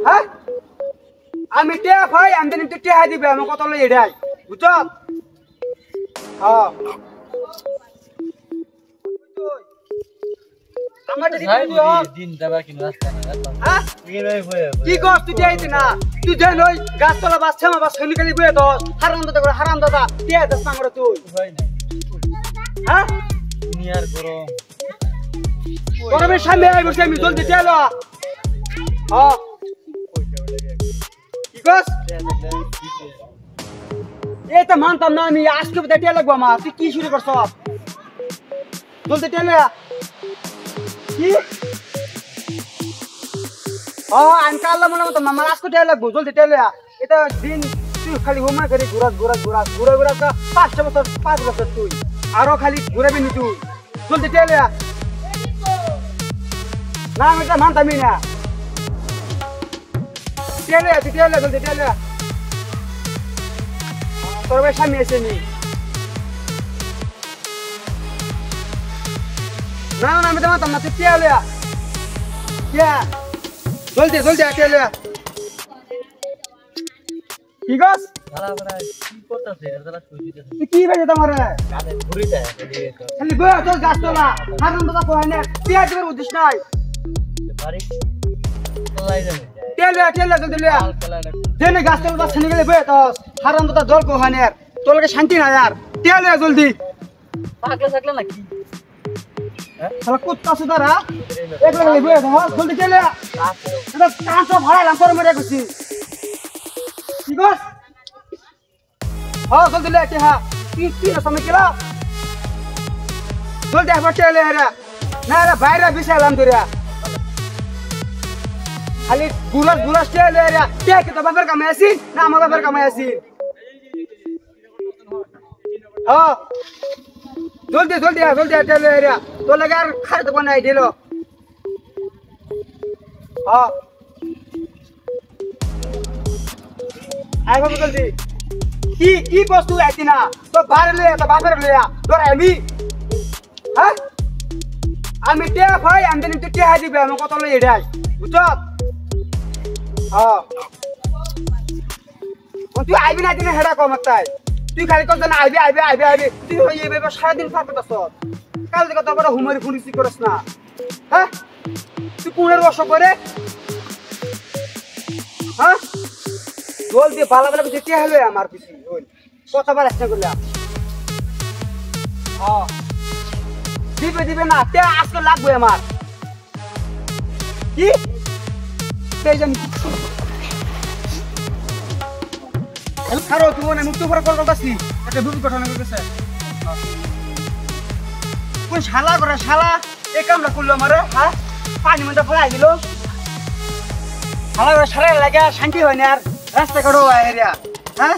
হ্যাঁ আমি টিয়া ভাই আমদানি তো টিয়া দিবে আমি কত লই এডাই বুঝছ হ্যাঁ আমার দিন যাবা কি রাস্তা না হ্যাঁ কি কস তুই যাইতি না তুই জান ওই গাছতলা বাস ছামা বাস খালি খালি বয়ে দস হারাম দাদা টিয়া দস না করে তুই ভাই না হ্যাঁ দুনিয়ার গরম গরমের সামনে আই বসে আমি জলদি চলো হ্যাঁ কি কস এটা মানতাম না আমি আজকে বদে টিয়া লাগবো আমার তুই কি শুরু করছ জলদি চলে কি ও আনকাল মনে মত মামা আজকে টিয়া লাগবো জলদি চলে এটা দিন তুই খালি হোমা করে ঘুরা 5 বছর তুই আরো খালি ঘুরাবি নি তুই জলদি চলে না আমি এটা মানতামই না চলে জলদি চলে তোর ভাই সামনে এসে নি না আমি তো মানতাম না তুই চলে জলদি চলে কি গস কি ভাই তোমার খালি বয় তোর গাছ তোলা হারাম দাদা কয় না টিয়া দিবার উদ্দেশ্য নাই চলে জেনে গাছ তোলা ছানি গেলে বয় তো হারাম দাদা দল কয় না তোর লাগে শান্তি না यार টিয়া লে জলদি পাগলা নাকি শালা কুত্তা সুদারা একলা গেলে বয় তো জলদি চলে এটা কাঁচো ভাড়াইলাম তোর মরে গেছি কি গস হ্যাঁ জলদি লে হ্যাঁ কি না সময় কেলা জলদি আবার চলে রে না রে বাইরে বিছালাম তোরা খালি গুলাস চলে রে কে কি তো বাবার কামে আসি না আমার বাবার কামে আসি হ্যাঁ জলদি চলে রে তো লাগে আর খার তো বানাই দিল হ্যাঁ আই বাবু জলদি কি বস্তু আইতি না তো বাইরে লইয়া তো বাবার লইয়া তোর আমি হ্যাঁ আমি টিয়া ভাই আমদানি তো টিয়া দিবে আমি কত লই এডাই বুঝছ হ্যাঁ তুই আইবি না দিনে হেডা কম তাই তুই খালি কত না আইবি তুই এইভাবে সারাদিন ফাঁক করতেছ কাল থেকে তো বড় হুমারি ফুরিসি করস না হ্যাঁ তুই কোনের বর্ষ করে হ্যাঁ জল দিয়ে বালা কিছু কে হলো আমার পিছু কতবার একটা করলাম হ্যাঁ দিবে না তে আজকে লাগবে আমার কি খারো তুই মনে মুক্ত করে কল করতেছি একটা দুর্ঘটনা ঘটেছে কোন শালা এই কামটা করলো আমারে হ্যাঁ পানি মধ্যে ফেলাই দিল শালা লাগে শান্তি হয় না আর রাস্তা কাটো এরিয়া হ্যাঁ